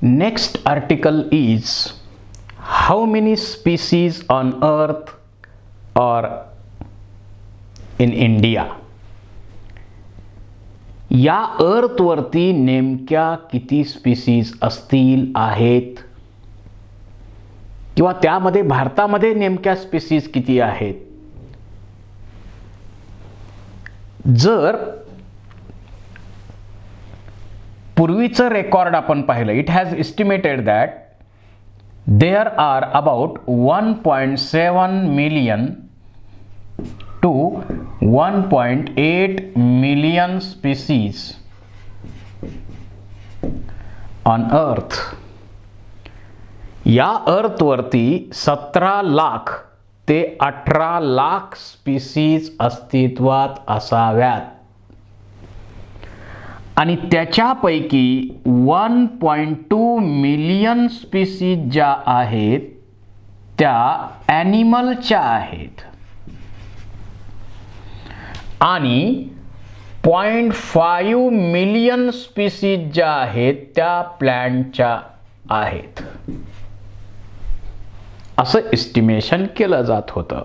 Next article is how many species on earth are in India. या अर्थ वरती नेमक्या किती स्पीसीज असतील आहेत किंवा त्यामध्ये भारतामध्ये नेमक्या स्पीसीज किती आहेत. जर पूर्वीचं रेकॉर्ड आपण पाहिलं, it has estimated that there are about 1.7 million to 1.8 million species on earth. या अर्थ वरती 17 लाख ते 18 लाख स्पीसीज अस्तित्वात असाव्यात आणि त्याच्यापैकी 1.2 मिलियन स्पीसीज ज्या आहेत त्या ॲनिमलच्या आहेत आणि 0.5 मिलियन स्पीसीज ज्या आहेत त्या प्लांटच्या आहेत असं एस्टिमेशन केलं जात होतं.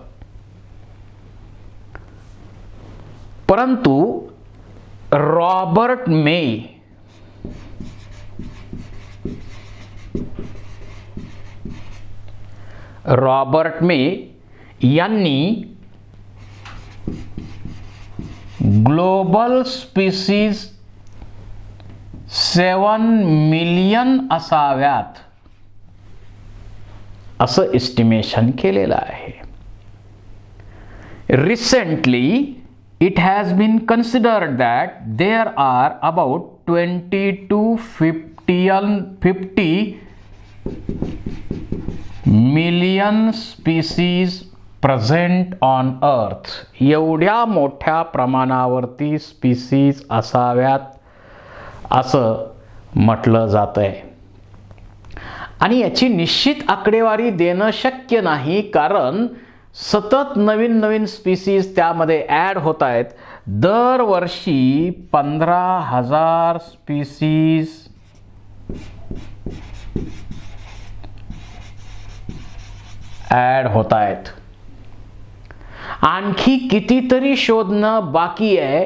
परंतु रॉबर्ट मे यांनी ग्लोबल स्पीसीज 7 मिलियन असाव्यात असं एस्टिमेशन केलेलं आहे. Recently it has been considered that there are about 20 to 50 million species present on earth. एवढ्या मोठ्या प्रमाणावरती स्पीसीज असाव्यात असं म्हटलं जातंय आणि याची निश्चित आकडेवारी देणं शक्य नाही कारण सतत नवीन नवीन स्पीसीज त्यामध्ये ॲड होत आहेत. दरवर्षी 15,000 स्पीसीज ॲड होत आहेत. आणखी कितीतरी शोधणं बाकी आहे,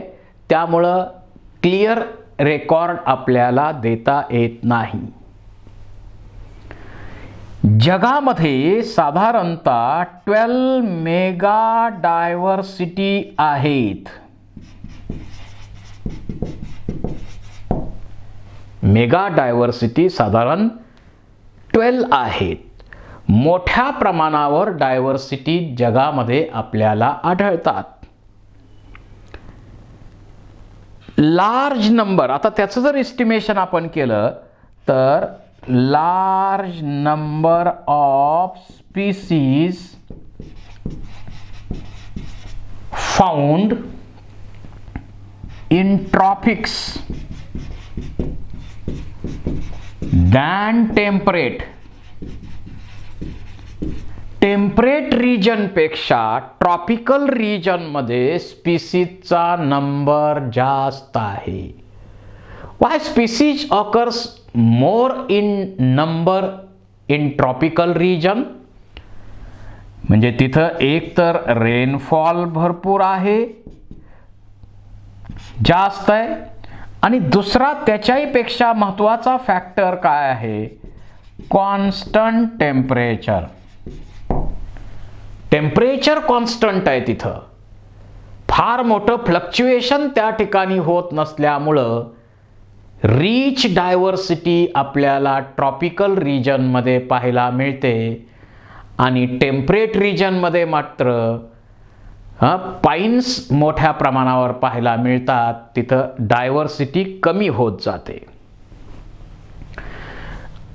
त्यामुळं क्लिअर रेकॉर्ड आपल्याला देता येत नाही. जगामध्ये साधारणतः 12 मेगा डायव्हर्सिटी आहेत. मेगा डायव्हर्सिटी साधारण 12 आहेत. मोठ्या प्रमाणावर डायव्हर्सिटी जगामध्ये आपल्याला आढळतात. लार्ज नंबर, आता त्याचं जर एस्टिमेशन आपण केलं तर large number of species found in tropics than temperate region पेक्षा ट्रॉपिकल रिजन मध्ये स्पीसीजचा नंबर जास्त आहे. Why species occurs more in number in tropical region? म्हणजे तिथं एक तर रेनफॉल भरपूर आहे, जास्त आहे आणि दुसरा त्याच्याही पेक्षा महत्त्वाचा फॅक्टर काय आहे? Constant temperature. टेम्परेचर कॉन्स्टंट आहे तिथं. फार मोठं फ्लक्च्युएशन त्या ठिकाणी होत नसल्यामुळं रिच डायव्हर्सिटी आपल्याला ट्रॉपिकल रिजनमध्ये पाहायला मिळते आणि टेम्परेट रिजनमध्ये मात्र पाईन्स मोठ्या प्रमाणावर पाहायला मिळतात. तिथं डायव्हर्सिटी कमी होत जाते.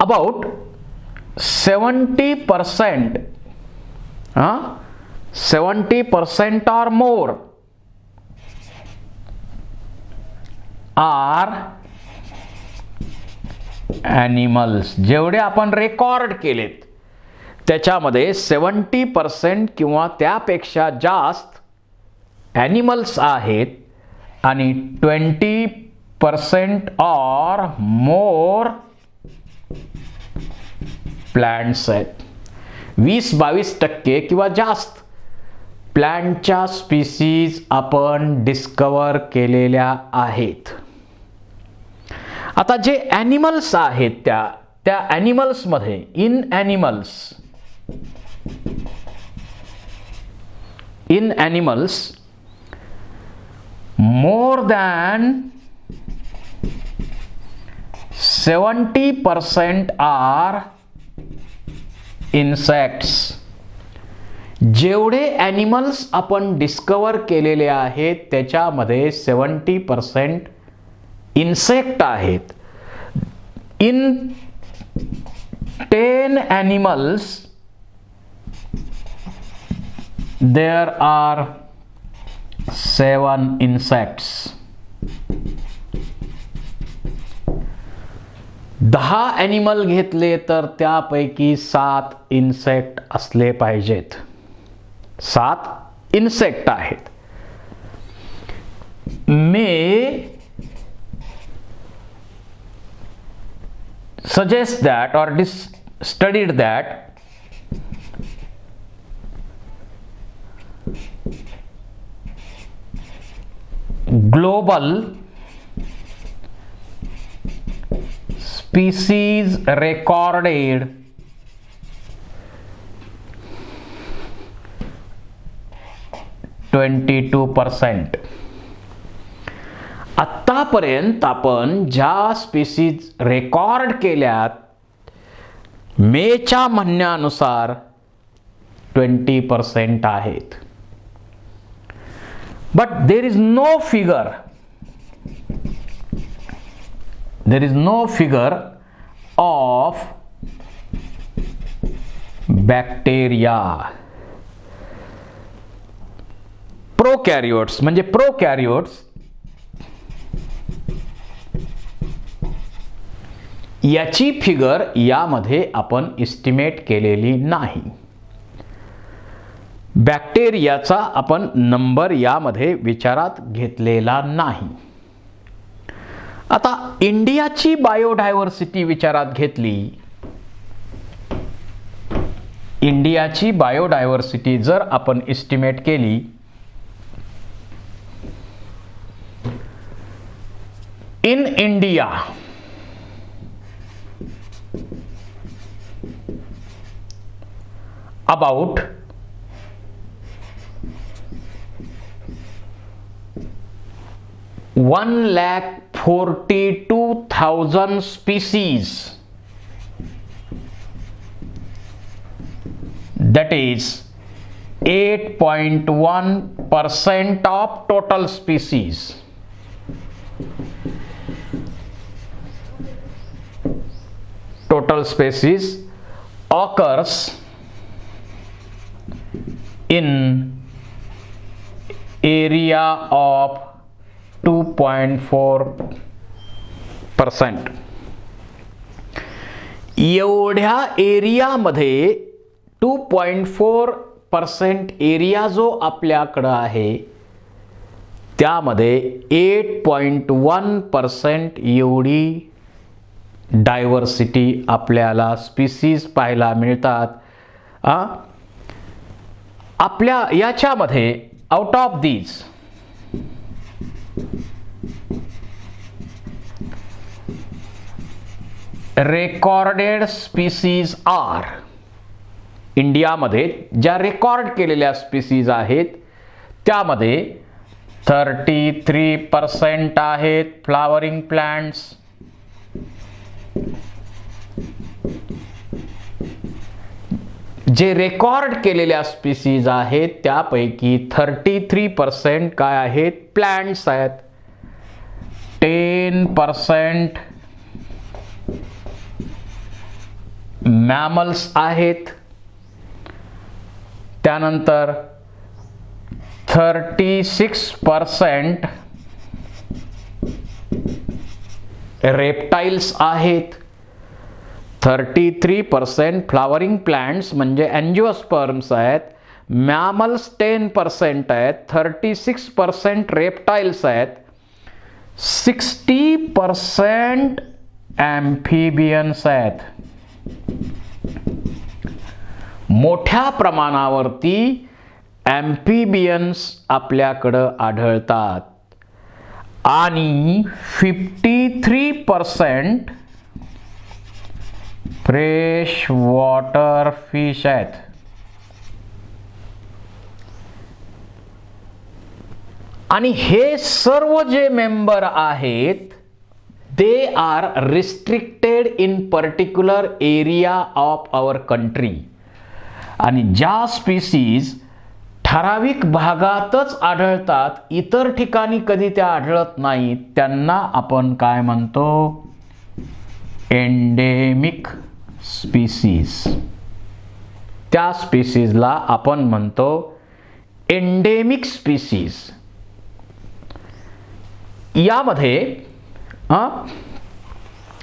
About 70% 70% or more are animals. जेवढे आपण रेकॉर्ड केलेत त्याच्यामध्ये 70% किंवा त्यापेक्षा जास्त ॲनिमल्स आहेत आणि 20% ऑर मोर प्लांट्स आहेत. 20-22% किंवा जास्त प्लांटच्या स्पीसीज आपण डिस्कवर केलेल्या आहेत. आता जे ॲनिमल्स आहेत त्या ॲनिमल्समध्ये in animals more than 70% are insects. जेवढे ॲनिमल्स आपण डिस्कवर केलेले आहेत त्याच्यामध्ये 70% इन्सेक्ट आहेत. In 10 animals there are 7 insects. 10 animal घेतले तर त्यापैकी 7 इन्सेक्ट असले पाहिजेत. 7 इन्सेक्ट आहेत. मे suggest that or studied that global species recorded 22%. आत्तापर्यंत आपण ज्या स्पीसीज रेकॉर्ड केल्यात मेच्या म्हणण्यानुसार 20% आहेत. But there is no figure of bacteria. Prokaryotes म्हणजे प्रोकॅरियोट्स याची फिगर यामध्ये आपण एस्टिमेट केलेली नाही. बॅक्टेरियाचा आपण नंबर यामध्ये विचारात घेतलेला नाही. आता इंडियाची बायोडायव्हर्सिटी विचारात घेतली. इंडियाची बायोडायव्हर्सिटी जर आपण एस्टिमेट केली in India about 1,42,000 species, that is 8.1% of total species. Total species occurs in area of 2.4%. एवढ्या एरियामध्ये 2.4% एरिया जो आपल्याकडं आहे त्यामध्ये 8.1% एवढी डायव्हर्सिटी आपल्याला स्पीसीज पाहायला मिळतात. आपल्या याच्यामध्ये out of these recorded species are, इंडियामध्ये ज्या रेकॉर्ड केलेल्या स्पीसीज आहेत त्यामध्ये 33% आहेत फ्लावरिंग प्लांट्स, जे रेकॉर्ड केलेल्या स्पीसीज आहेत त्यापैकी 33% काय आहेत प्लांट्स आहेत. 10% मॅमल्स आहेत. त्यानंतर 36% रेप्टाइल्स आहेत. 33% फ्लावरिंग प्लांट्स म्हणजे अँजिओस्पर्म्स आहेत. मॅमल्स 10% आहेत. 36% रेप्टाइल्स आहेत 60% ॲम्फिबियन्स आहेत. मोठ्या प्रमाणावरती ॲम्फिबियन्स आपल्याकडं आढळतात आणि 53% फ्रेश वॉटर फिश आहेत. आणि हे सर्व जे मेंबर आहेत they are restricted in particular area of our country. आणि ज्या स्पीसीज ठराविक भागातच आढळतात, इतर ठिकाणी कधी त्या आढळत नाहीत, त्यांना आपण काय म्हणतो? Endemic species. त्या स्पीसीजला आपण म्हणतो एंडेमिक स्पीसीज. यामध्ये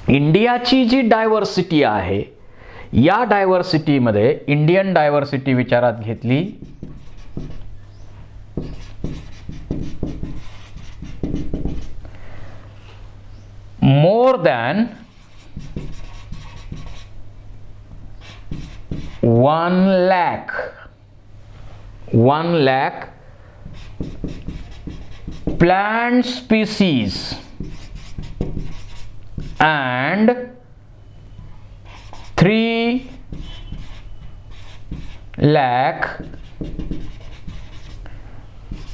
इंडियाची जी डायव्हर्सिटी आहे, या डायव्हर्सिटीमध्ये इंडियन डायव्हर्सिटी विचारात घेतली more than 1 lakh plant species and 3 lakh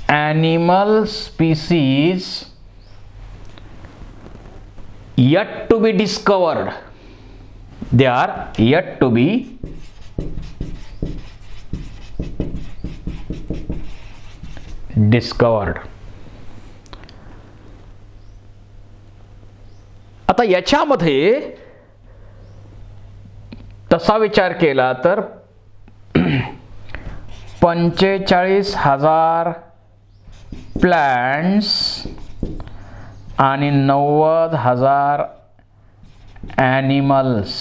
animal species yet to be discovered. They are yet to be discovered. आता याच्यामध्ये तसा विचार केला तर 45,000 प्लांट्स आणि 90,000 ॲनिमल्स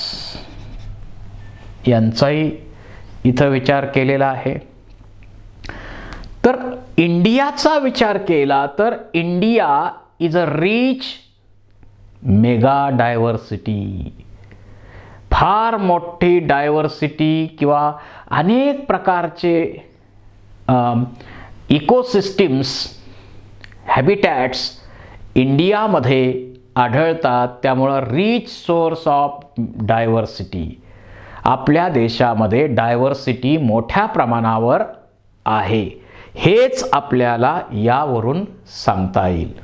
यांचाही इथं विचार केलेला आहे. तर इंडियाचा विचार केला तर India is a rich mega diversity. फार मोठी डायव्हर्सिटी किंवा अनेक प्रकारचे इकोसिस्टीम्स, हॅबिटॅट्स इंडियामध्ये आढळतात. त्यामुळं रिच सोर्स ऑफ डायव्हर्सिटी. आपल्या देशामध्ये डायव्हर्सिटी मोठ्या प्रमाणावर आहे, हेच आपल्याला यावरून सांगता येईल.